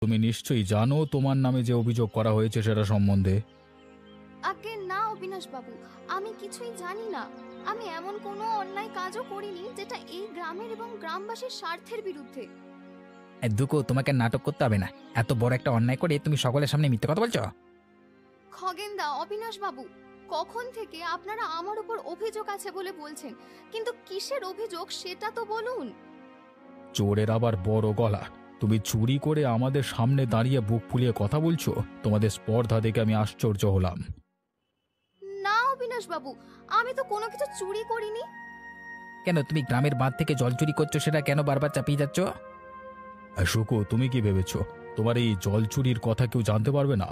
তুমি নিশ্চয়ই জানো তোমার নামে যে অভিযোগ করা হয়েছে সেটা সম্বন্ধে। আগে না অবিনাশ বাবু, আমি কিছুই জানি না। আমি এমন কোনো অন্যায় কাজও করিনি যেটা এই গ্রামের এবং গ্রামবাসীর স্বার্থের বিরুদ্ধে। দুঃখ, তোমাকে নাটক করতে হবে না। এত বড় একটা অন্যায় করে তুমি সকলের সামনে মিথ্যে কথা বলছো। খগেনদা, অবিনাশ বাবু, কখন থেকে আপনারা আমার উপর অভিযোগ আছে বলে বলছেন, কিন্তু কিসের অভিযোগ সেটা তো বলুন। চোরের আবার বড় গলা। তুমি চুরি করে আমাদের সামনে দাঁড়িয়ে বুক ফুলিয়ে কথা বলছো। তোমাদের স্পর্ধা দেখে আমি আশ্চর্য হলাম। না অবিনাশ বাবু, আমি তো কোনো কিছু চুরি করিনি। কেন তুমি গ্রামের বাঁধ থেকে জল চুরি করছো সেটা কেন বারবার চাপিয়ে যাচ্ছ? সুকু, তুমি কি ভেবেছো তোমার এই জল চুরির কথা কেউ জানতে পারবে না?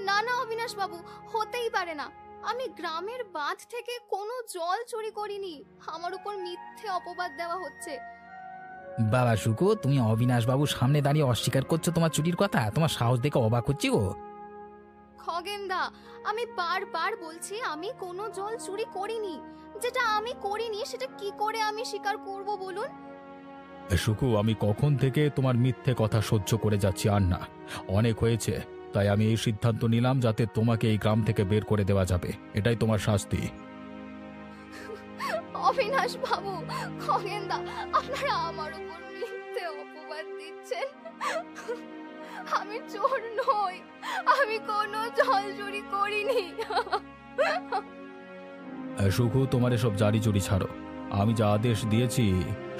না না অবিনাশ বাবু, হতেই পারে না। আমি গ্রামের বাঁধ থেকে কোনো জল চুরি করিনি। আমার উপর মিথ্যে অপবাদ দেওয়া হচ্ছে। বাবা সুকু, তুমি অবিনাশ বাবুর সামনে দাঁড়িয়ে অস্বীকার করছো তোমার চুরির কথা? তোমার সাহস দেখে অবাক হচ্ছি গো। খগেনদা, আমি বারবার বলছি আমি কোনো জল চুরি করিনি। যেটা আমি করিনি সেটা কি করে আমি স্বীকার করব বলুন? সুকু, আমি কখন থেকে তোমার মিথ্যে কথা সহ্য করে যাচ্ছি, আর না, অনেক হয়েছে। তাই আমি এই সিদ্ধান্ত নিলাম যাতে তোমাকে এই গ্রাম থেকে বের করে দেওয়া যাবে। এটাই তোমার শাস্তি। অবিনাশ বাবু, খগেনদা, আপনারা আমার উপর মিথ্যে অপবাদ দিচ্ছেন। আমি চোর নই, আমি কোনো জল চুরি করিনি। সুকু, তোমার এসব জারি জুরি ছাড়ো। আমি যা আদেশ দিয়েছি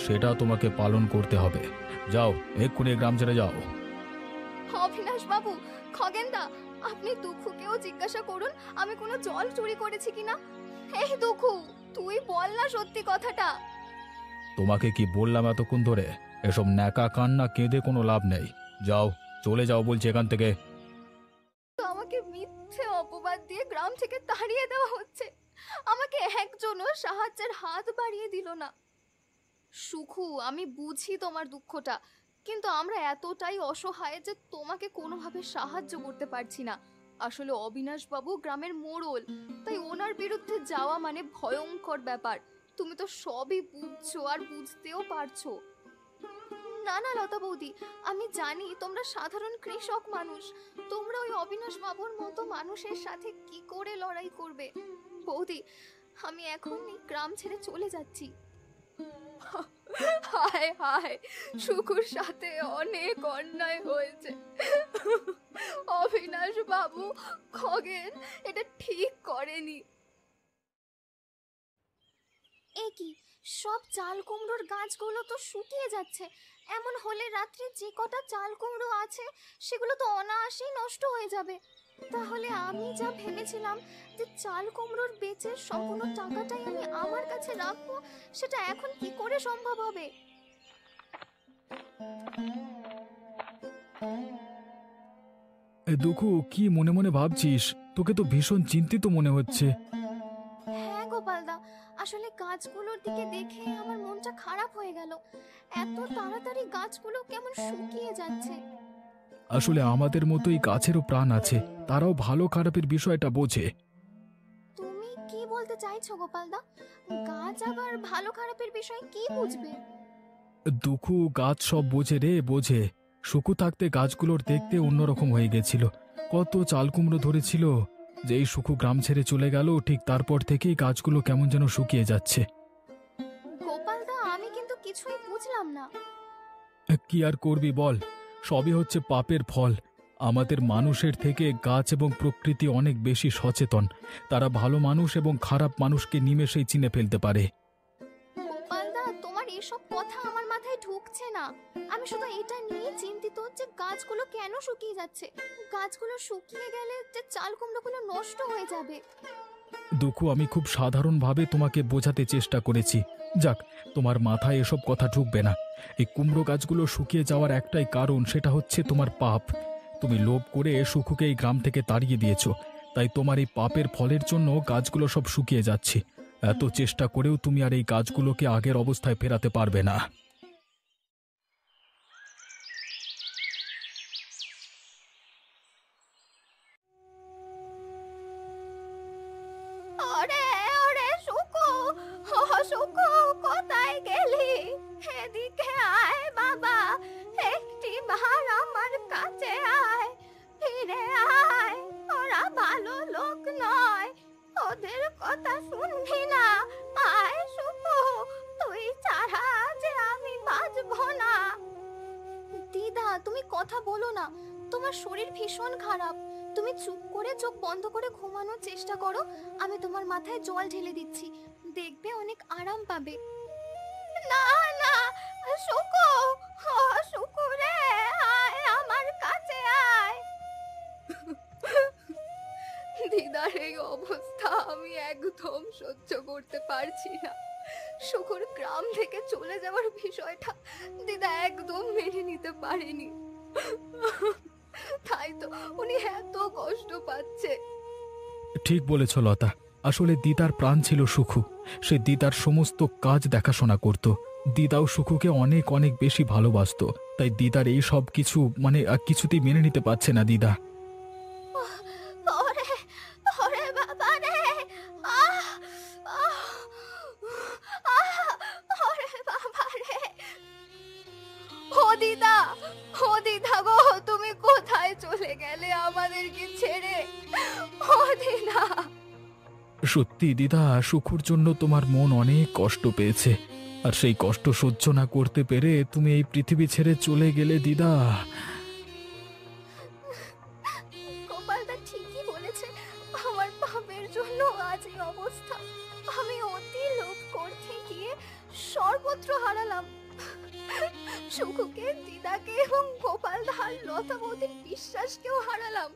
সেটা তোমাকে পালন করতে হবে। যাও, এক্ষুনি গ্রাম ছেড়ে যাও। অবিনাশ বাবু, খগেনদা, আপনি দুঃখুকেও জিজ্ঞাসা করুন আমি কোনো জল চুরি করেছি কিনা। এই দুঃখু, তুই বল না সত্যি কথাটা। তোমাকে কি বললাম এতক্ষণ ধরে? এসব ন্যাকা কান্না কেঁদে কোনো লাভ নেই। যাও, চলে যাও বলছি এখান থেকে। তো আমাকে মিথ্যে অপবাদ দিয়ে গ্রাম থেকে তাড়িয়ে দেওয়া হচ্ছে। আমাকে একজনও সাহায্যের হাত বাড়িয়ে দিল না। সুখু, আমি বুঝি তোমার দুঃখটা, কিন্তু আমরা এতটাই অসহায় যে তোমাকে কোনোভাবে সাহায্য করতে পারছি না। আসলে অবিনাশ বাবু গ্রামের মোড়ল, তাই ওনার বিরুদ্ধে যাওয়া মানে ভয়ঙ্কর ব্যাপার। তুমি তো সবই বুঝছো আর বুঝতেও পারছো। না না লতা বৌদি, আমি জানি তোমরা সাধারণ কৃষক মানুষ। তোমরা ওই অবিনাশ বাবুর মতো মানুষের সাথে কি করে লড়াই করবে? বৌদি, আমি এখনই গ্রাম ছেড়ে চলে যাচ্ছি। হায় হায়, সুকুর সাথে অনেক অন্যায় হয়েছে। অবিনাশ বাবু, খগেন এটা ঠিক করেনি। এ কি, সব চাল কুমড়োর গাছগুলো তো শুকিয়ে যাচ্ছে। এমন হলে রাত্রে যে কটা চাল কুমড়ো আছে সেগুলো তো অনায়াসেই নষ্ট হয়ে যাবে। তাহলে আমি যা ভেবেছিলাম যে চাল কুমড়োর বেচে সম্পূর্ণ টাকাটাই আমি আমার কাছে রাখবো, সেটা এখন কি করে সম্ভব হবে? দুঃখু, কি মনে মনে ভাবছিস? তোকে তো ভীষণ চিন্তিত মনে হচ্ছে। হ্যাঁ গোপালদা, আসলে গাছগুলোর দিকে দেখে আমার মনটা খারাপ হয়ে গেল। এত তাড়াতাড়ি গাছগুলো কেমন শুকিয়ে যাচ্ছে। আসলে আমাদের মতোই গাছেরও প্রাণ আছে, তারাও ভালো খারাপের বিষয়টা বোঝে। তুমি কি বলতে চাইছো গোপালদা? গাছ আবার ভালো খারাপের বিষয় কি বুঝবে? দুঃখু, গাছ সব বোঝে রে, বোঝে। শুকু থাকতে গাছগুলোর দেখতে অন্যরকম হয়ে গেছিল। কত চাল কুমড়ো ধরেছিল। যেই শুকু গ্রাম ছেড়ে চলে গেল, ঠিক তারপর থেকেই গাছগুলো কেমন যেন শুকিয়ে যাচ্ছে। গোপালদা, আমি কিন্তু কিছুই বুঝলাম না। কি আর করবি বল, সবই হচ্ছে পাপের ফল। আমাদের মানুষের থেকে গাছ এবং প্রকৃতি অনেক বেশি সচেতন। তারা ভালো মানুষ এবং খারাপ মানুষকে নিমেষেই চিনে ফেলতে পারে। গোপালদা, তোমার এসব কথা আমার মাথায় ঢুকছে না। আমি শুধু এটা নিয়ে চিন্তিত যে গাছগুলো কেন শুকিয়ে যাচ্ছে। গাছগুলো শুকিয়ে গেলে যে চাল কুমড়োগুলো নষ্ট হয়ে যাবে। দুঃখু, আমি খুব সাধারণভাবে তোমাকে বোঝাতে চেষ্টা করেছি। যাক, তোমার মাথায় এসব কথা ঢুকবে না। এই কুমড়ো গাছগুলো শুকিয়ে যাওয়ার একটাই কারণ, সেটা হচ্ছে তোমার পাপ। তুমি লোভ করে শুকুকে এই গ্রাম থেকে তাড়িয়ে দিয়েছো, তাই তোমার এই পাপের ফলের জন্য গাছগুলো সব শুকিয়ে যাচ্ছে। এত চেষ্টা করেও তুমি আর এই গাছগুলোকে আগের অবস্থায় ফেরাতে পারবে না। ওরে ওরে শুকু, ও শুকু, কোথায় গেলি? এদিকে আয় বাবা, একটি ভাড়া ভালো লোক নয়, ওদের কথা শুনবি না। আয় শুকু, তুই ছাড়া যে আমি বাঁচবো না। দিদা, তুমি কথা বলো না, তোমার শরীর ভীষণ খারাপ। তুমি চুপ করে চোখ বন্ধ করে ঘুমানোর চেষ্টা করো, আমি তোমার মাথায় জল ঢেলে দিচ্ছি, দেখবে অনেক আরাম পাবে। না না শুকু, ও শুকু রে, আয় আমার কাছে আয়। দিদার এই অবস্থা আমি একদম সহ্য করতে পারছি না। শুকুর গ্রাম থেকে চলে যাওয়ার বিষয়টা দিদা একদম মেনে নিতে পারেনি, তাই তো উনি এত কষ্ট পাচ্ছে। ঠিক বলেছ লতা, আসলে দিদার প্রাণ ছিল সুখু। সে দিদার সমস্ত কাজ দেখাশোনা করত। দিদাও সুখুকে অনেক অনেক বেশি ভালোবাসতো, তাই দিদার এই সব কিছু কিছুতেই মেনে নিতে পারছে না দিদা। ওরে ওরে বাবা রে, আহ আহ আহ, ওরে বাবা রে। ও দিদা, ও দিদা গো, তুমি কোথায় চলে গেলে আমাদেরকে ছেড়ে? ও দিদা। সত্যি দিদা, সুখুর জন্য তোমার মন অনেক কষ্ট পেয়েছে, আর সেই কষ্ট সহ্য না করতে পেরে তুমি এই পৃথিবী ছেড়ে চলে গেলে দিদা। গোপালদা ঠিকই বলেছে, আমার পাপের জন্য আজ এই অবস্থা। আমি অতি লোভ করতে গিয়ে সর্বত্র হারালাম। সুখুকে, দিদাকে এবং গোপালদা আর লতা বৌদির বিশ্বাসকেও হারালাম।